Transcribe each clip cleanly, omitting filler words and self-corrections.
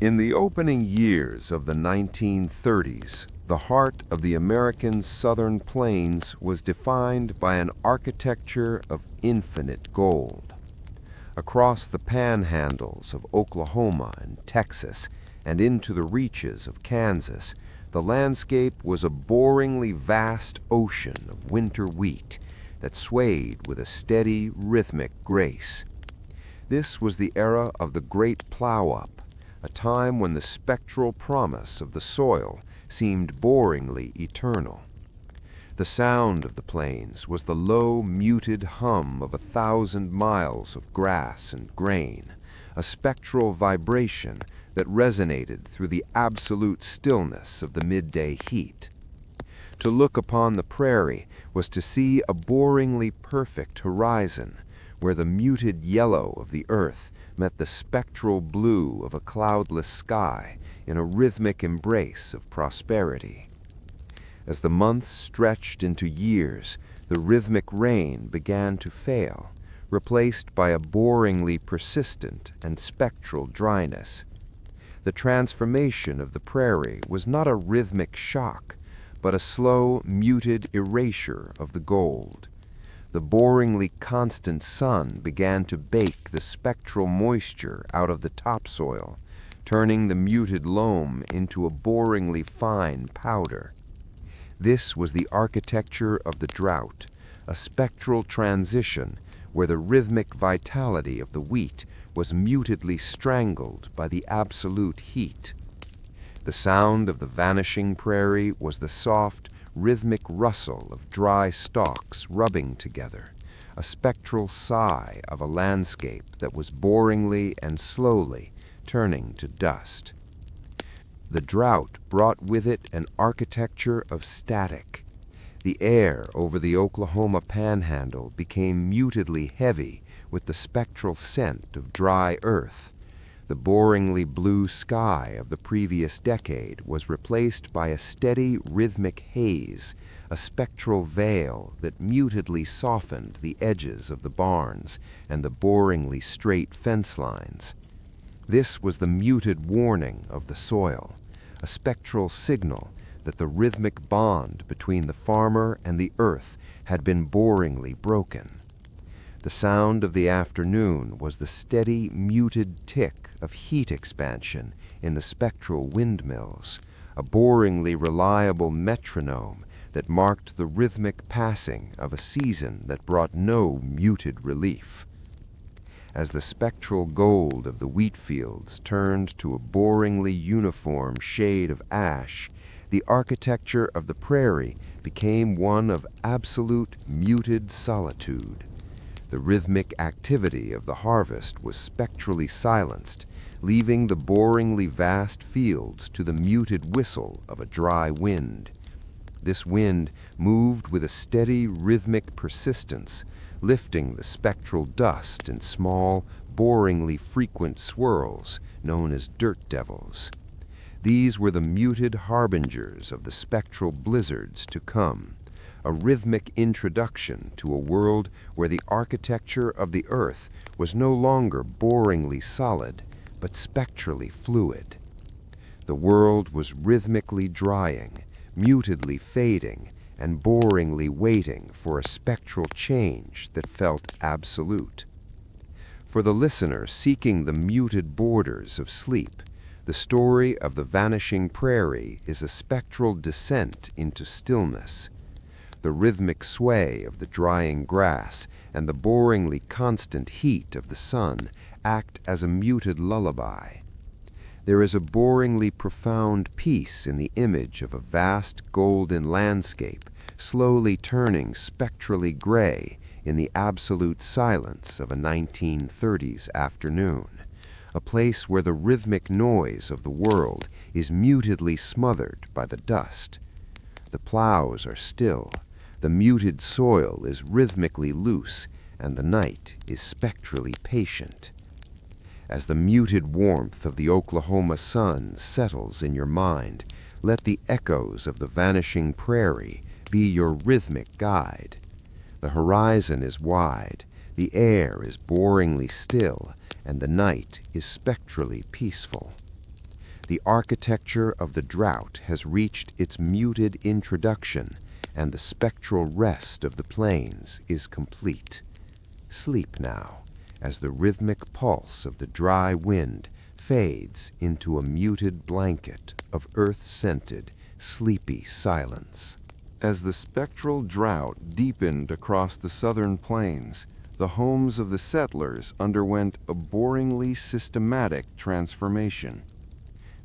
In the opening years of the 1930s, the heart of the American southern plains was defined by an architecture of infinite gold. Across the panhandles of Oklahoma and Texas and into the reaches of Kansas, the landscape was a boringly vast ocean of winter wheat that swayed with a steady, rhythmic grace. This was the era of the Great Plow-Up, a time when the spectral promise of the soil seemed boringly eternal. The sound of the plains was the low, muted hum of 1,000 miles of grass and grain, a spectral vibration that resonated through the absolute stillness of the midday heat. To look upon the prairie was to see a boringly perfect horizon, where the muted yellow of the earth met the spectral blue of a cloudless sky in a rhythmic embrace of prosperity. As the months stretched into years, the rhythmic rain began to fail, replaced by a boringly persistent and spectral dryness. The transformation of the prairie was not a rhythmic shock, but a slow, muted erasure of the gold. The boringly constant sun began to bake the spectral moisture out of the topsoil, turning the muted loam into a boringly fine powder. This was the architecture of the drought, a spectral transition where the rhythmic vitality of the wheat was mutedly strangled by the absolute heat. The sound of the vanishing prairie was the soft, rhythmic rustle of dry stalks rubbing together, a spectral sigh of a landscape that was boringly and slowly turning to dust. The drought brought with it an architecture of static. The air over the Oklahoma panhandle became mutedly heavy with the spectral scent of dry earth. The boringly blue sky of the previous decade was replaced by a steady rhythmic haze, a spectral veil that mutedly softened the edges of the barns and the boringly straight fence lines. This was the muted warning of the soil, a spectral signal that the rhythmic bond between the farmer and the earth had been boringly broken. The sound of the afternoon was the steady, muted tick of heat expansion in the spectral windmills, a boringly reliable metronome that marked the rhythmic passing of a season that brought no muted relief. As the spectral gold of the wheat fields turned to a boringly uniform shade of ash, the architecture of the prairie became one of absolute muted solitude. The rhythmic activity of the harvest was spectrally silenced, leaving the boringly vast fields to the muted whistle of a dry wind. This wind moved with a steady rhythmic persistence, lifting the spectral dust in small, boringly frequent swirls known as dirt devils. These were the muted harbingers of the spectral blizzards to come, a rhythmic introduction to a world where the architecture of the earth was no longer boringly solid, but spectrally fluid. The world was rhythmically drying, mutedly fading, and boringly waiting for a spectral change that felt absolute. For the listener seeking the muted borders of sleep, the story of the vanishing prairie is a spectral descent into stillness. The rhythmic sway of the drying grass and the boringly constant heat of the sun act as a muted lullaby. There is a boringly profound peace in the image of a vast golden landscape slowly turning spectrally gray in the absolute silence of a 1930s afternoon, a place where the rhythmic noise of the world is mutedly smothered by the dust. The plows are still, the muted soil is rhythmically loose, and the night is spectrally patient. As the muted warmth of the Oklahoma sun settles in your mind, let the echoes of the vanishing prairie be your rhythmic guide. The horizon is wide, the air is boringly still, and the night is spectrally peaceful. The architecture of the drought has reached its muted introduction, and the spectral rest of the plains is complete. Sleep now, as the rhythmic pulse of the dry wind fades into a muted blanket of earth-scented, sleepy silence. As the spectral drought deepened across the southern plains, the homes of the settlers underwent a boringly systematic transformation.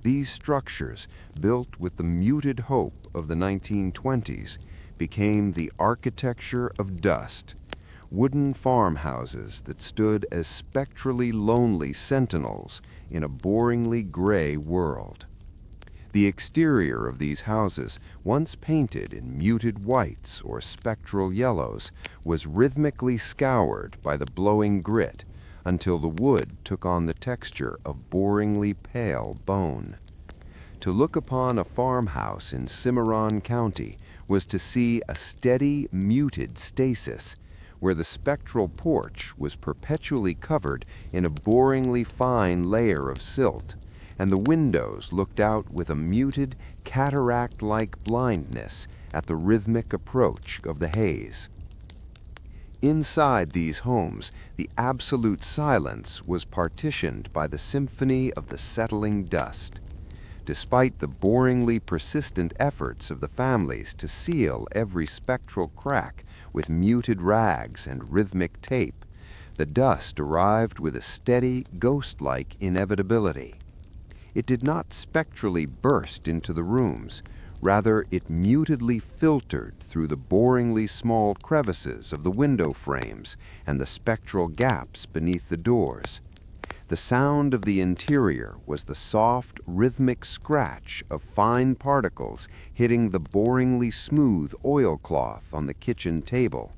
These structures, built with the muted hope of the 1920s, became the architecture of dust, wooden farmhouses that stood as spectrally lonely sentinels in a boringly gray world. The exterior of these houses, once painted in muted whites or spectral yellows, was rhythmically scoured by the blowing grit until the wood took on the texture of boringly pale bone. To look upon a farmhouse in Cimarron County was to see a steady, muted stasis, where the spectral porch was perpetually covered in a boringly fine layer of silt, and the windows looked out with a muted, cataract-like blindness at the rhythmic approach of the haze. Inside these homes, the absolute silence was partitioned by the symphony of the settling dust. Despite the boringly persistent efforts of the families to seal every spectral crack with muted rags and rhythmic tape, the dust arrived with a steady, ghost-like inevitability. It did not spectrally burst into the rooms. Rather, it mutedly filtered through the boringly small crevices of the window frames and the spectral gaps beneath the doors. The sound of the interior was the soft, rhythmic scratch of fine particles hitting the boringly smooth oilcloth on the kitchen table,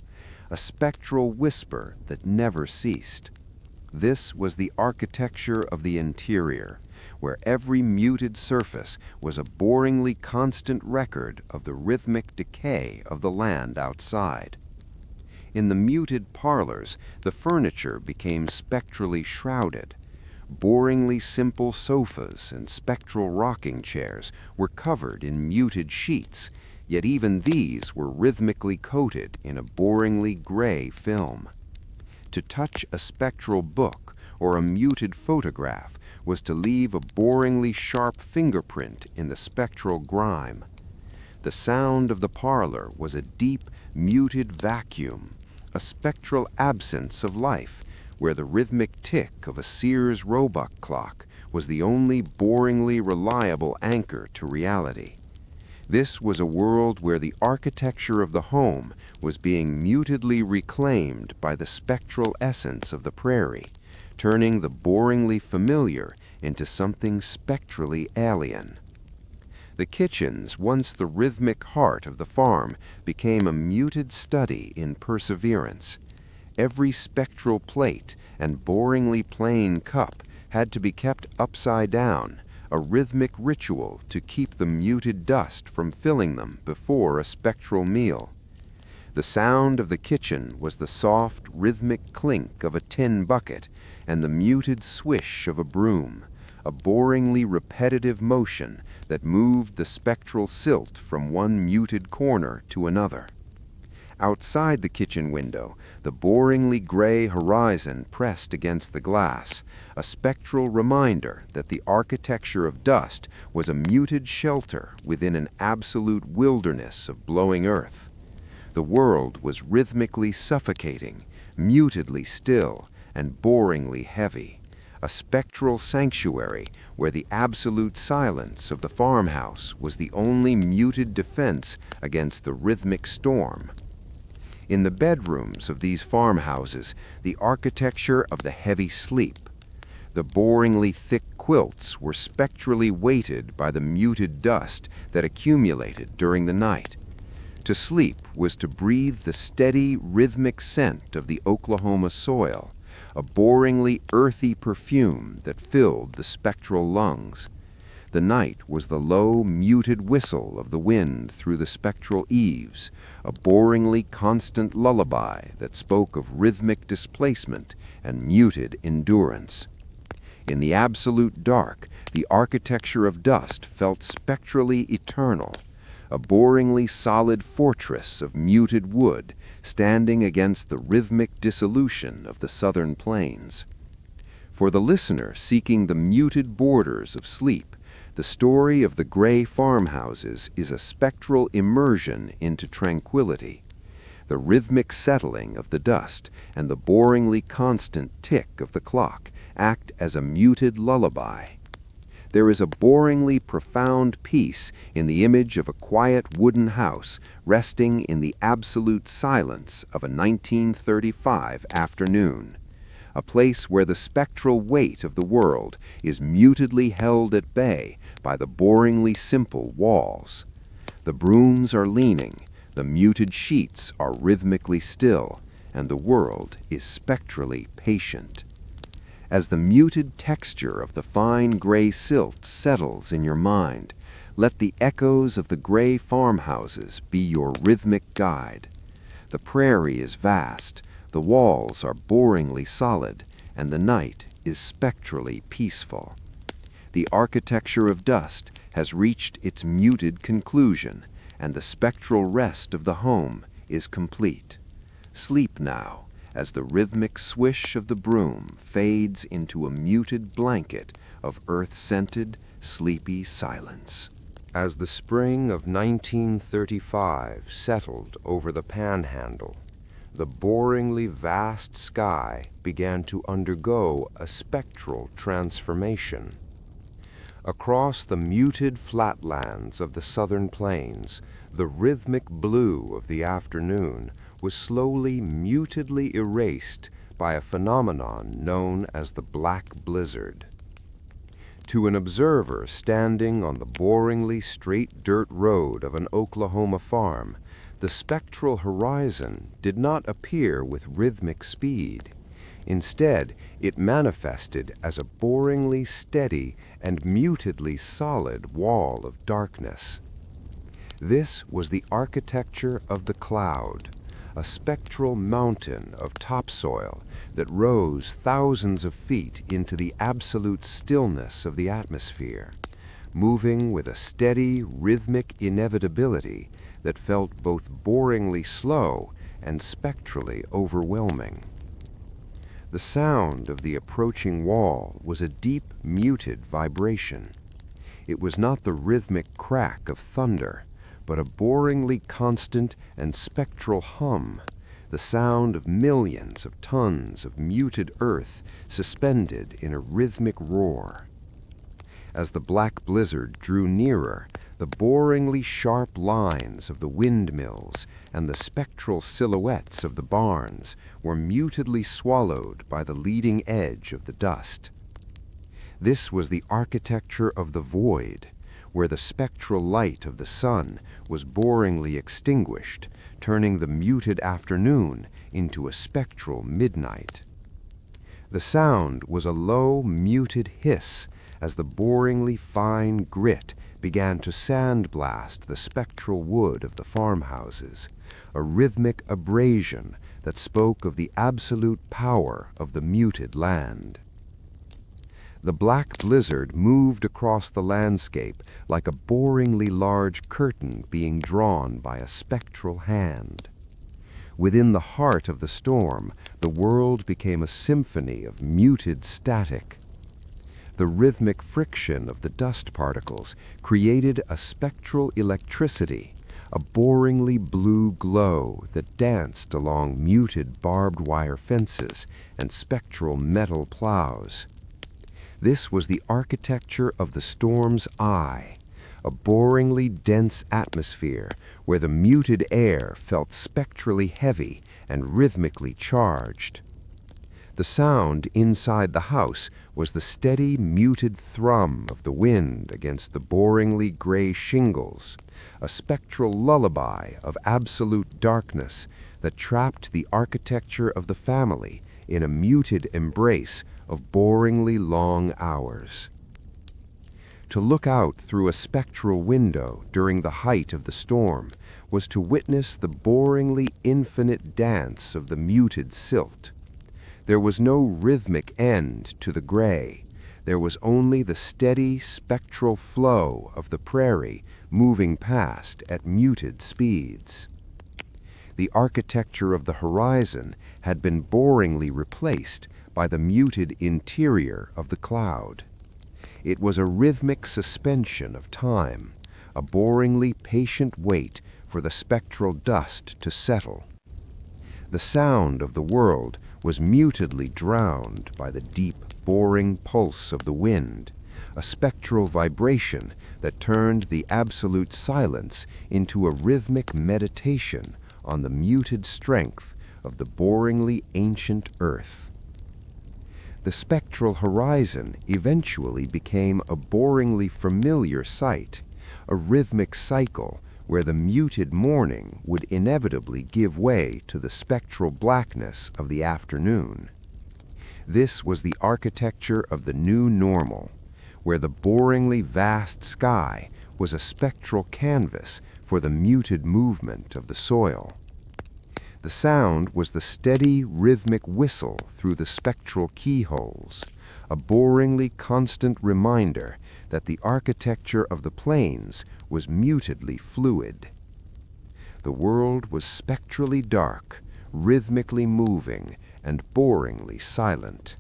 a spectral whisper that never ceased. This was the architecture of the interior, where every muted surface was a boringly constant record of the rhythmic decay of the land outside. In the muted parlors, the furniture became spectrally shrouded. Boringly simple sofas and spectral rocking chairs were covered in muted sheets, yet even these were rhythmically coated in a boringly gray film. To touch a spectral book or a muted photograph was to leave a boringly sharp fingerprint in the spectral grime. The sound of the parlor was a deep, muted vacuum, a spectral absence of life, where the rhythmic tick of a Sears Roebuck clock was the only boringly reliable anchor to reality. This was a world where the architecture of the home was being mutedly reclaimed by the spectral essence of the prairie, turning the boringly familiar into something spectrally alien. The kitchens, once the rhythmic heart of the farm, became a muted study in perseverance. Every spectral plate and boringly plain cup had to be kept upside down, a rhythmic ritual to keep the muted dust from filling them before a spectral meal. The sound of the kitchen was the soft, rhythmic clink of a tin bucket and the muted swish of a broom, a boringly repetitive motion that moved the spectral silt from one muted corner to another. Outside the kitchen window, the boringly gray horizon pressed against the glass, a spectral reminder that the architecture of dust was a muted shelter within an absolute wilderness of blowing earth. The world was rhythmically suffocating, mutedly still, and boringly heavy, a spectral sanctuary where the absolute silence of the farmhouse was the only muted defense against the rhythmic storm. In the bedrooms of these farmhouses, the architecture of the heavy sleep. The boringly thick quilts were spectrally weighted by the muted dust that accumulated during the night. To sleep was to breathe the steady, rhythmic scent of the Oklahoma soil, a boringly earthy perfume that filled the spectral lungs. The night was the low, muted whistle of the wind through the spectral eaves, a boringly constant lullaby that spoke of rhythmic displacement and muted endurance. In the absolute dark, the architecture of dust felt spectrally eternal, a boringly solid fortress of muted wood standing against the rhythmic dissolution of the southern plains. For the listener seeking the muted borders of sleep, the story of the gray farmhouses is a spectral immersion into tranquility. The rhythmic settling of the dust and the boringly constant tick of the clock act as a muted lullaby. There is a boringly profound peace in the image of a quiet wooden house resting in the absolute silence of a 1935 afternoon, a place where the spectral weight of the world is mutedly held at bay by the boringly simple walls. The brooms are leaning, the muted sheets are rhythmically still, and the world is spectrally patient. As the muted texture of the fine gray silt settles in your mind, let the echoes of the gray farmhouses be your rhythmic guide. The prairie is vast, the walls are boringly solid, and the night is spectrally peaceful. The architecture of dust has reached its muted conclusion, and the spectral rest of the home is complete. Sleep now, as the rhythmic swish of the broom fades into a muted blanket of earth-scented, sleepy silence. As the spring of 1935 settled over the Panhandle, the boringly vast sky began to undergo a spectral transformation. Across the muted flatlands of the southern plains, the rhythmic blue of the afternoon was slowly mutedly erased by a phenomenon known as the black blizzard. To an observer standing on the boringly straight dirt road of an Oklahoma farm, the spectral horizon did not appear with rhythmic speed. Instead, it manifested as a boringly steady and mutedly solid wall of darkness. This was the architecture of the cloud, a spectral mountain of topsoil that rose thousands of feet into the absolute stillness of the atmosphere, moving with a steady, rhythmic inevitability that felt both boringly slow and spectrally overwhelming. The sound of the approaching wall was a deep, muted vibration. It was not the rhythmic crack of thunder, but a boringly constant and spectral hum, the sound of millions of tons of muted earth suspended in a rhythmic roar. As the black blizzard drew nearer, the boringly sharp lines of the windmills and the spectral silhouettes of the barns were mutedly swallowed by the leading edge of the dust. This was the architecture of the void, where the spectral light of the sun was boringly extinguished, turning the muted afternoon into a spectral midnight. The sound was a low, muted hiss as the boringly fine grit began to sandblast the spectral wood of the farmhouses, a rhythmic abrasion that spoke of the absolute power of the muted land. The black blizzard moved across the landscape like a boringly large curtain being drawn by a spectral hand. Within the heart of the storm, the world became a symphony of muted static. The rhythmic friction of the dust particles created a spectral electricity, a boringly blue glow that danced along muted barbed wire fences and spectral metal plows. This was the architecture of the storm's eye, a boringly dense atmosphere where the muted air felt spectrally heavy and rhythmically charged. The sound inside the house was the steady, muted thrum of the wind against the boringly gray shingles, a spectral lullaby of absolute darkness that trapped the architecture of the family in a muted embrace of boringly long hours. To look out through a spectral window during the height of the storm was to witness the boringly infinite dance of the muted silt. There was no rhythmic end to the gray. There was only the steady spectral flow of the prairie moving past at muted speeds. The architecture of the horizon had been boringly replaced by the muted interior of the cloud. It was a rhythmic suspension of time, a boringly patient wait for the spectral dust to settle. The sound of the world was mutedly drowned by the deep, boring pulse of the wind, a spectral vibration that turned the absolute silence into a rhythmic meditation on the muted strength of the boringly ancient earth. The spectral horizon eventually became a boringly familiar sight, a rhythmic cycle where the muted morning would inevitably give way to the spectral blackness of the afternoon. This was the architecture of the new normal, where the boringly vast sky was a spectral canvas for the muted movement of the soil. The sound was the steady, rhythmic whistle through the spectral keyholes, a boringly constant reminder that the architecture of the plains was mutedly fluid. The world was spectrally dark, rhythmically moving, and boringly silent,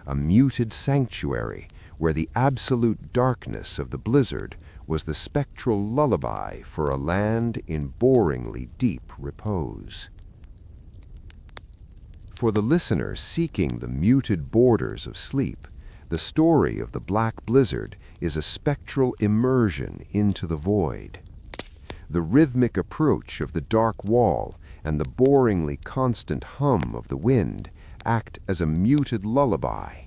a muted sanctuary where the absolute darkness of the blizzard was the spectral lullaby for a land in boringly deep repose. For the listener seeking the muted borders of sleep, the story of the black blizzard is a spectral immersion into the void. The rhythmic approach of the dark wall and the boringly constant hum of the wind act as a muted lullaby.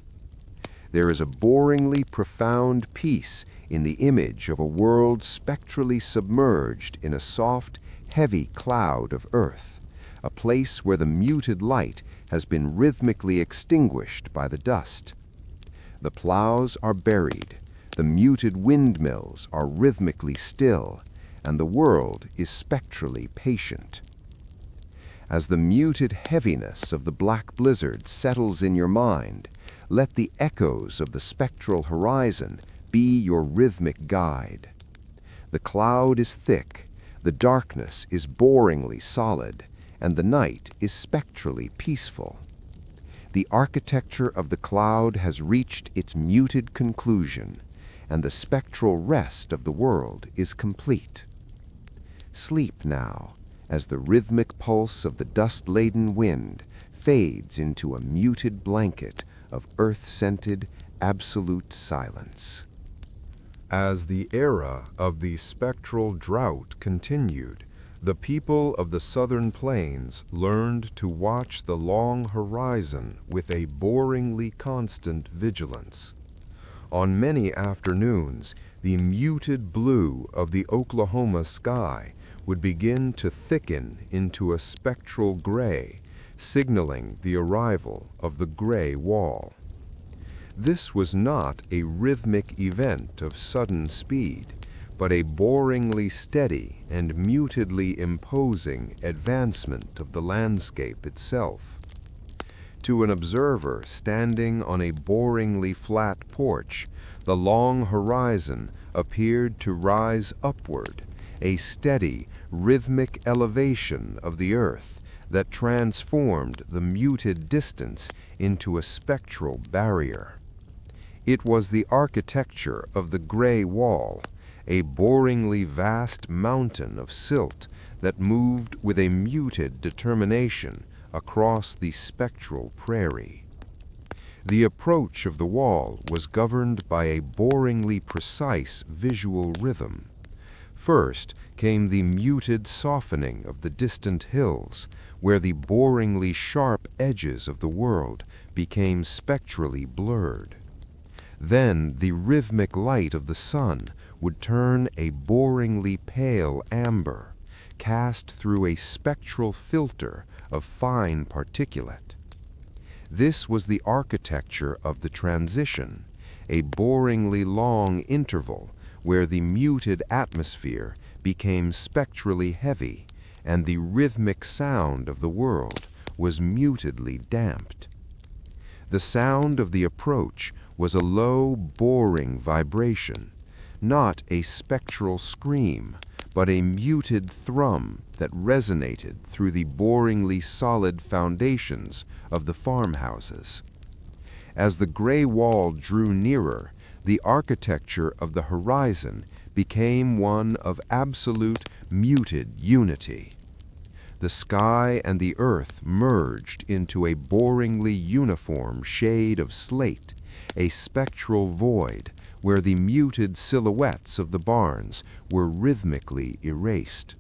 There is a boringly profound peace in the image of a world spectrally submerged in a soft, heavy cloud of earth, a place where the muted light has been rhythmically extinguished by the dust. The plows are buried, the muted windmills are rhythmically still, and the world is spectrally patient. As the muted heaviness of the black blizzard settles in your mind, let the echoes of the spectral horizon be your rhythmic guide. The cloud is thick, the darkness is boringly solid, and the night is spectrally peaceful. The architecture of the cloud has reached its muted conclusion, and the spectral rest of the world is complete. Sleep now, as the rhythmic pulse of the dust-laden wind fades into a muted blanket of earth-scented, absolute silence. As the era of the spectral drought continued, the people of the southern plains learned to watch the long horizon with a boringly constant vigilance. On many afternoons, the muted blue of the Oklahoma sky would begin to thicken into a spectral gray, signaling the arrival of the gray wall. This was not a rhythmic event of sudden speed, but a boringly steady and mutedly imposing advancement of the landscape itself. To an observer standing on a boringly flat porch, the long horizon appeared to rise upward, a steady, rhythmic elevation of the earth that transformed the muted distance into a spectral barrier. It was the architecture of the gray wall, a boringly vast mountain of silt that moved with a muted determination across the spectral prairie. The approach of the wall was governed by a boringly precise visual rhythm. First came the muted softening of the distant hills, where the boringly sharp edges of the world became spectrally blurred. Then the rhythmic light of the sun would turn a boringly pale amber, cast through a spectral filter of fine particulate. This was the architecture of the transition, a boringly long interval where the muted atmosphere became spectrally heavy and the rhythmic sound of the world was mutedly damped. The sound of the approach was a low, boring vibration, not a spectral scream, but a muted thrum that resonated through the boringly solid foundations of the farmhouses. As the gray wall drew nearer, the architecture of the horizon became one of absolute, muted unity. The sky and the earth merged into a boringly uniform shade of slate, a spectral void where the muted silhouettes of the barns were rhythmically erased.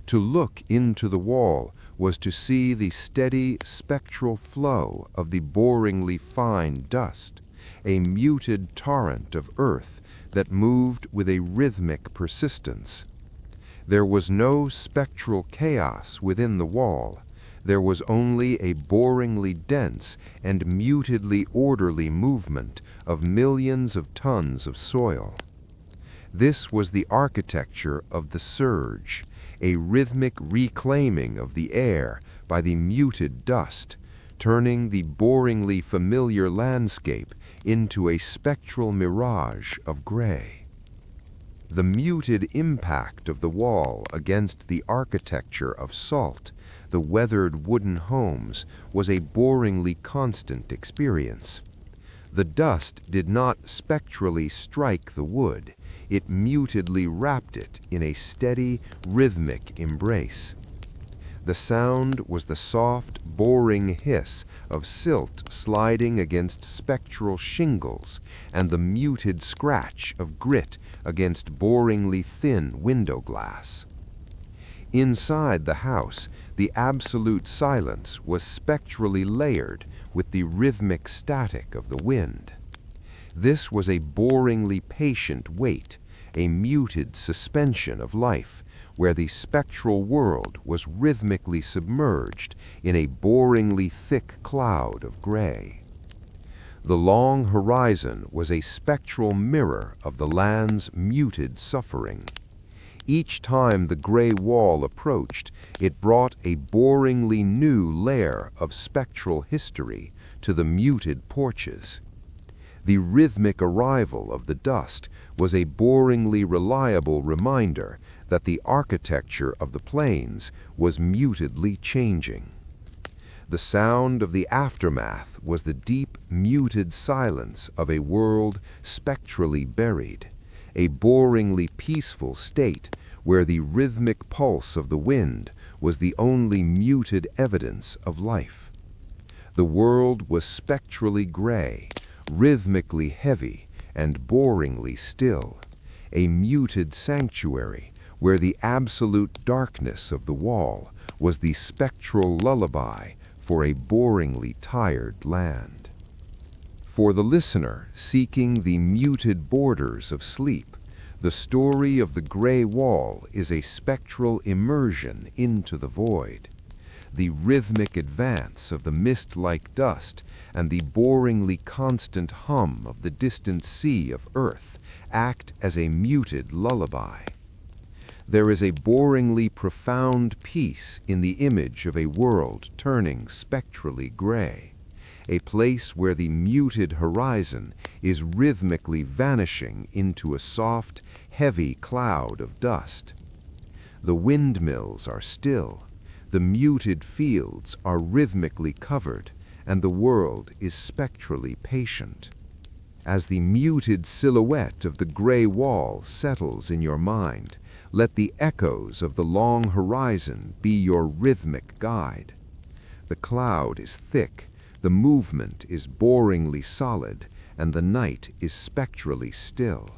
To look into the wall was to see the steady spectral flow of the boringly fine dust, a muted torrent of earth that moved with a rhythmic persistence. There was no spectral chaos within the wall. There was only a boringly dense and mutedly orderly movement of millions of tons of soil. This was the architecture of the surge, a rhythmic reclaiming of the air by the muted dust, turning the boringly familiar landscape into a spectral mirage of gray. The muted impact of the wall against the architecture of salt, the weathered wooden homes, was a boringly constant experience. The dust did not spectrally strike the wood. It mutedly wrapped it in a steady, rhythmic embrace. The sound was the soft, boring hiss of silt sliding against spectral shingles and the muted scratch of grit against boringly thin window glass. Inside the house, the absolute silence was spectrally layered with the rhythmic static of the wind. This was a boringly patient wait, a muted suspension of life, where the spectral world was rhythmically submerged in a boringly thick cloud of gray. The long horizon was a spectral mirror of the land's muted suffering. Each time the gray wall approached, it brought a boringly new layer of spectral history to the muted porches. The rhythmic arrival of the dust was a boringly reliable reminder that the architecture of the plains was mutedly changing. The sound of the aftermath was the deep, muted silence of a world spectrally buried, a boringly peaceful state where the rhythmic pulse of the wind was the only muted evidence of life. The world was spectrally gray, rhythmically heavy, and boringly still, a muted sanctuary where the absolute darkness of the wall was the spectral lullaby for a boringly tired land. For the listener seeking the muted borders of sleep, the story of the gray wall is a spectral immersion into the void. The rhythmic advance of the mist-like dust and the boringly constant hum of the distant sea of earth act as a muted lullaby. There is a boringly profound peace in the image of a world turning spectrally gray, a place where the muted horizon is rhythmically vanishing into a soft, heavy cloud of dust. The windmills are still, the muted fields are rhythmically covered, and the world is spectrally patient. As the muted silhouette of the gray wall settles in your mind, let the echoes of the long horizon be your rhythmic guide. The cloud is thick, the movement is boringly solid, and the night is spectrally still.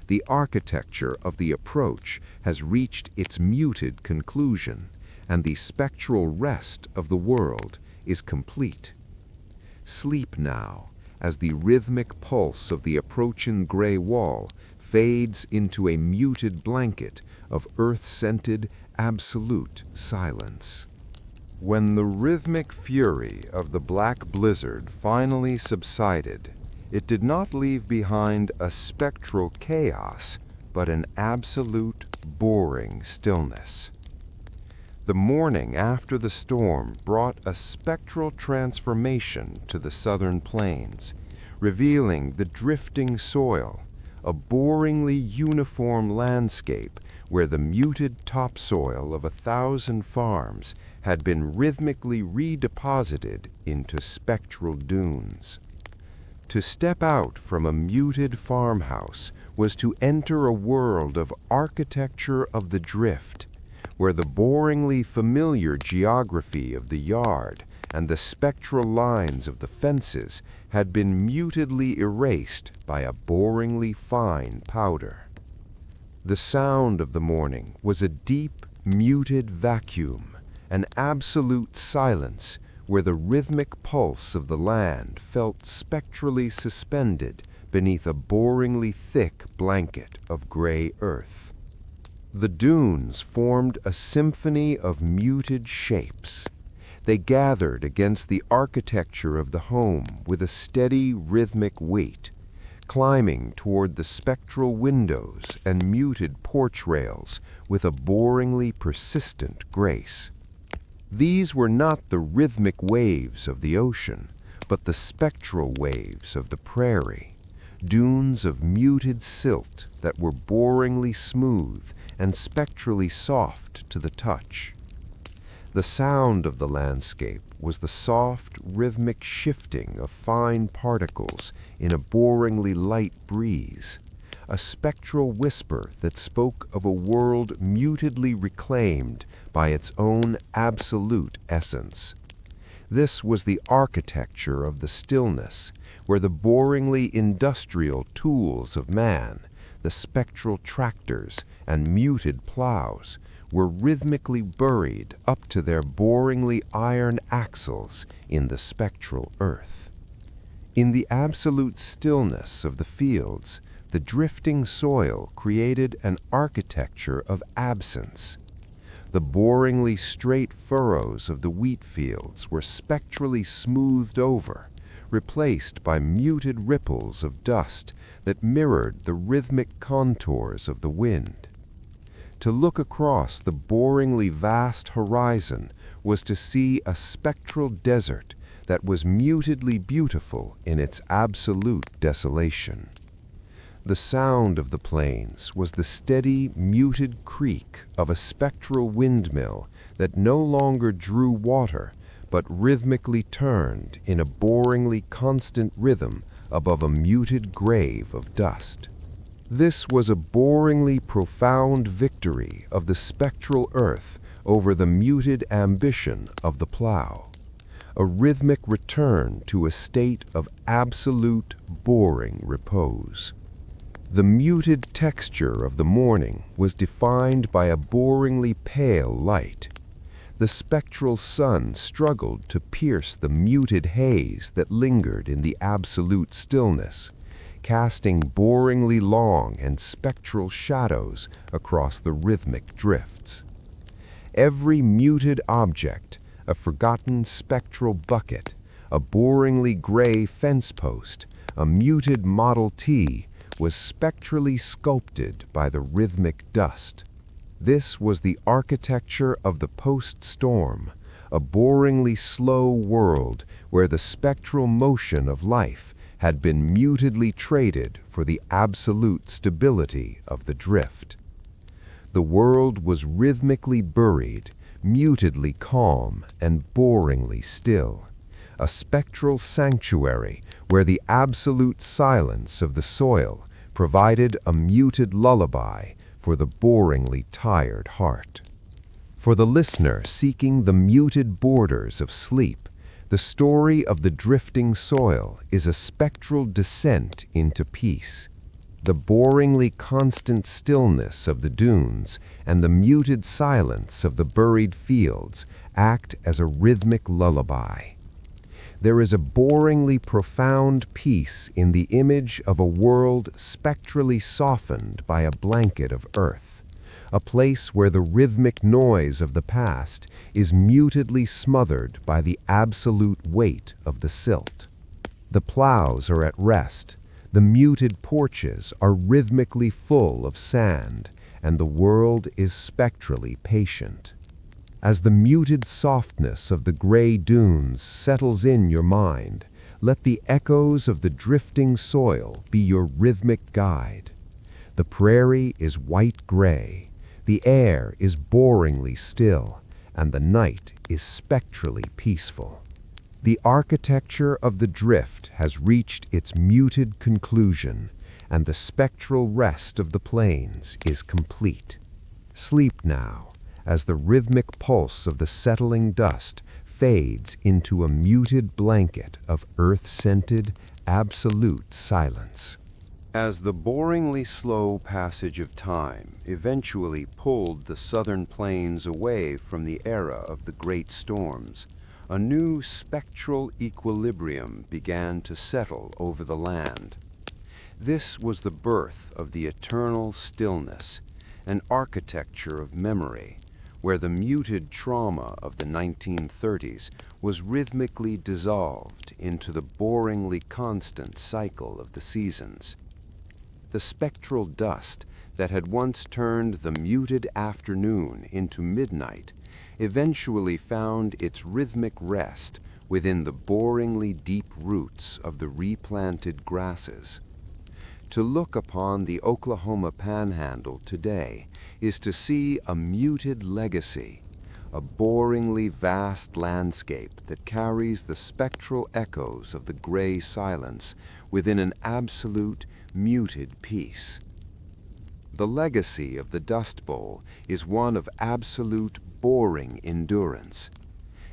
The architecture of the approach has reached its muted conclusion, and the spectral rest of the world is complete. Sleep now, as the rhythmic pulse of the approaching gray wall fades into a muted blanket of earth-scented, absolute silence. When the rhythmic fury of the black blizzard finally subsided, it did not leave behind a spectral chaos, but an absolute, boring stillness. The morning after the storm brought a spectral transformation to the southern plains, revealing the drifting soil, a boringly uniform landscape where the muted topsoil of 1,000 farms had been rhythmically redeposited into spectral dunes. To step out from a muted farmhouse was to enter a world of architecture of the drift, where the boringly familiar geography of the yard and the spectral lines of the fences had been mutedly erased by a boringly fine powder. The sound of the morning was a deep, muted vacuum, an absolute silence where the rhythmic pulse of the land felt spectrally suspended beneath a boringly thick blanket of gray earth. The dunes formed a symphony of muted shapes. They gathered against the architecture of the home with a steady rhythmic weight, climbing toward the spectral windows and muted porch rails with a boringly persistent grace. These were not the rhythmic waves of the ocean, but the spectral waves of the prairie, dunes of muted silt that were boringly smooth and spectrally soft to the touch. The sound of the landscape was the soft, rhythmic shifting of fine particles in a boringly light breeze, a spectral whisper that spoke of a world mutedly reclaimed by its own absolute essence. This was the architecture of the stillness, where the boringly industrial tools of man, the spectral tractors and muted plows, were rhythmically buried up to their boringly iron axles in the spectral earth. In the absolute stillness of the fields, the drifting soil created an architecture of absence. The boringly straight furrows of the wheat fields were spectrally smoothed over, replaced by muted ripples of dust that mirrored the rhythmic contours of the wind. To look across the boringly vast horizon was to see a spectral desert that was mutedly beautiful in its absolute desolation. The sound of the plains was the steady, muted creak of a spectral windmill that no longer drew water, but rhythmically turned in a boringly constant rhythm above a muted grave of dust. This was a boringly profound victory of the spectral earth over the muted ambition of the plow, a rhythmic return to a state of absolute, boring repose. The muted texture of the morning was defined by a boringly pale light. The spectral sun struggled to pierce the muted haze that lingered in the absolute stillness, casting boringly long and spectral shadows across the rhythmic drifts. Every muted object, a forgotten spectral bucket, a boringly gray fence post, a muted Model T, was spectrally sculpted by the rhythmic dust. This was the architecture of the post-storm, a boringly slow world where the spectral motion of life had been mutedly traded for the absolute stability of the drift. The world was rhythmically buried, mutedly calm and boringly still, a spectral sanctuary where the absolute silence of the soil provided a muted lullaby for the boringly tired heart. For the listener seeking the muted borders of sleep, the story of the drifting soil is a spectral descent into peace. The boringly constant stillness of the dunes and the muted silence of the buried fields act as a rhythmic lullaby. There is a boringly profound peace in the image of a world spectrally softened by a blanket of earth, a place where the rhythmic noise of the past is mutedly smothered by the absolute weight of the silt. The plows are at rest, the muted porches are rhythmically full of sand, and the world is spectrally patient. As the muted softness of the gray dunes settles in your mind, Let the echoes of the drifting soil be your rhythmic guide. The prairie is white-gray, the air is boringly still, and the night is spectrally peaceful. The architecture of the drift has reached its muted conclusion, and the spectral rest of the plains is complete. Sleep now, as the rhythmic pulse of the settling dust fades into a muted blanket of earth-scented, absolute silence. As the boringly slow passage of time eventually pulled the southern plains away from the era of the great storms, a new spectral equilibrium began to settle over the land. This was the birth of the eternal stillness, an architecture of memory, where the muted trauma of the 1930s was rhythmically dissolved into the boringly constant cycle of the seasons. The spectral dust that had once turned the muted afternoon into midnight eventually found its rhythmic rest within the boringly deep roots of the replanted grasses. To look upon the Oklahoma Panhandle today is to see a muted legacy, a boringly vast landscape that carries the spectral echoes of the gray silence within an absolute, muted peace. The legacy of the Dust Bowl is one of absolute, boring endurance.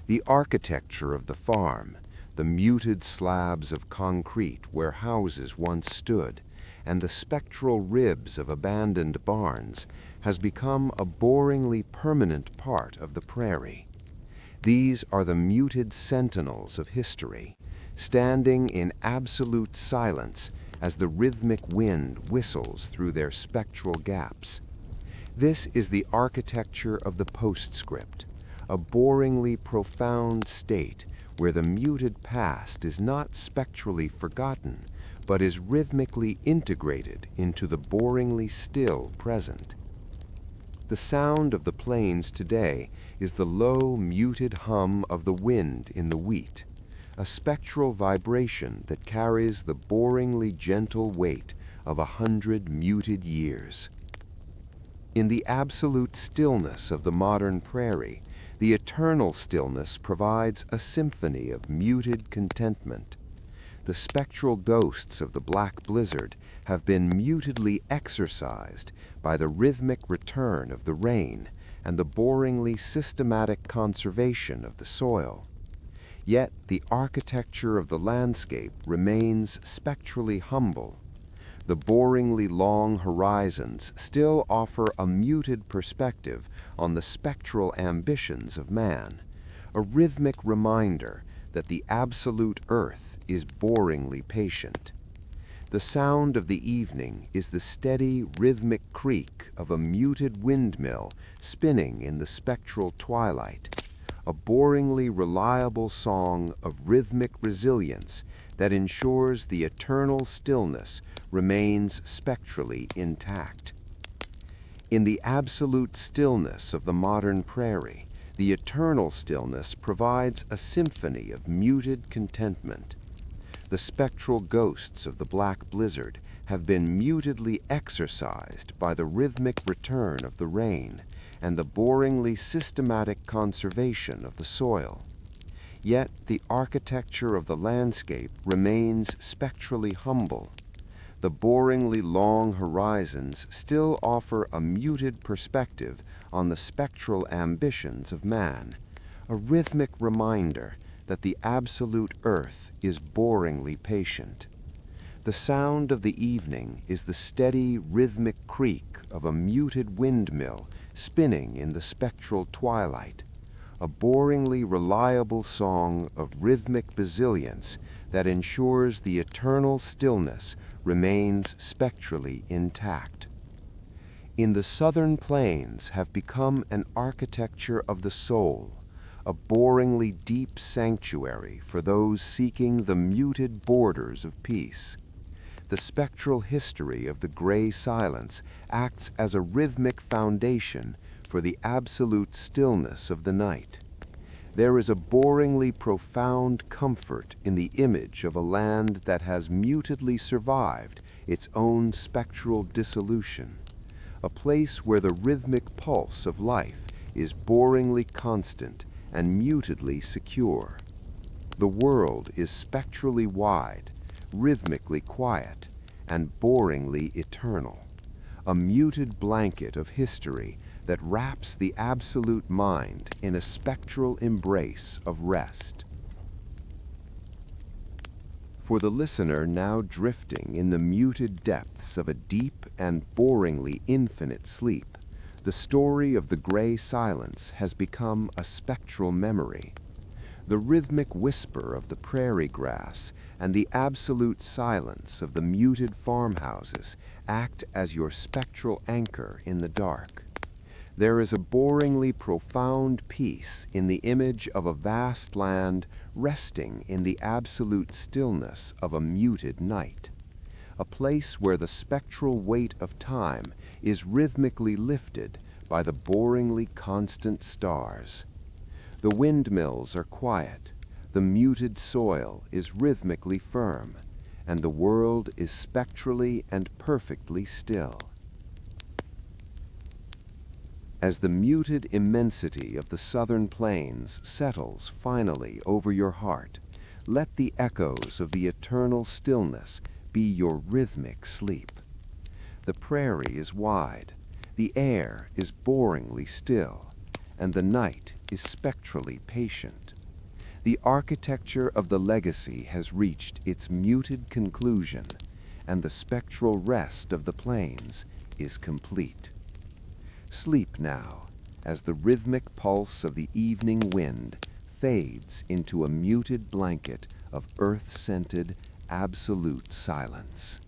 The architecture of the farm, the muted slabs of concrete where houses once stood, and the spectral ribs of abandoned barns has become a boringly permanent part of the prairie. These are the muted sentinels of history, standing in absolute silence as the rhythmic wind whistles through their spectral gaps. This is the architecture of the postscript, a boringly profound state where the muted past is not spectrally forgotten, but is rhythmically integrated into the boringly still present. The sound of the plains today is the low, muted hum of the wind in the wheat, a spectral vibration that carries the boringly gentle weight of 100 muted years. In the absolute stillness of the modern prairie, the eternal stillness provides a symphony of muted contentment. The spectral ghosts of the black blizzard have been mutedly exorcised by the rhythmic return of the rain and the boringly systematic conservation of the soil. Yet the architecture of the landscape remains spectrally humble. The boringly long horizons still offer a muted perspective on the spectral ambitions of man, a rhythmic reminder that the absolute earth is boringly patient. The sound of the evening is the steady, rhythmic creak of a muted windmill spinning in the spectral twilight, a boringly reliable song of rhythmic resilience that ensures the eternal stillness remains spectrally intact. In the absolute stillness of the modern prairie, the eternal stillness provides a symphony of muted contentment. The spectral ghosts of the black blizzard have been mutedly exorcised by the rhythmic return of the rain and the boringly systematic conservation of the soil. Yet the architecture of the landscape remains spectrally humble. The boringly long horizons still offer a muted perspective on the spectral ambitions of man, a rhythmic reminder that the absolute earth is boringly patient. The sound of the evening is the steady, rhythmic creak of a muted windmill spinning in the spectral twilight, a boringly reliable song of rhythmic resilience that ensures the eternal stillness remains spectrally intact. In the southern plains have become an architecture of the soul, a boringly deep sanctuary for those seeking the muted borders of peace. The spectral history of the gray silence acts as a rhythmic foundation for the absolute stillness of the night. There is a boringly profound comfort in the image of a land that has mutedly survived its own spectral dissolution, a place where the rhythmic pulse of life is boringly constant and mutedly secure. The world is spectrally wide, rhythmically quiet, and boringly eternal, a muted blanket of history that wraps the absolute mind in a spectral embrace of rest. For the listener now drifting in the muted depths of a deep and boringly infinite sleep, the story of the gray silence has become a spectral memory. The rhythmic whisper of the prairie grass and the absolute silence of the muted farmhouses act as your spectral anchor in the dark. There is a boringly profound peace in the image of a vast land resting in the absolute stillness of a muted night, a place where the spectral weight of time is rhythmically lifted by the boringly constant stars. The windmills are quiet, the muted soil is rhythmically firm, and the world is spectrally and perfectly still. As the muted immensity of the southern plains settles finally over your heart, let the echoes of the eternal stillness be your rhythmic sleep. The prairie is wide, the air is boringly still, and the night is spectrally patient. The architecture of the legacy has reached its muted conclusion, and the spectral rest of the plains is complete. Sleep now, as the rhythmic pulse of the evening wind fades into a muted blanket of earth-scented, absolute silence.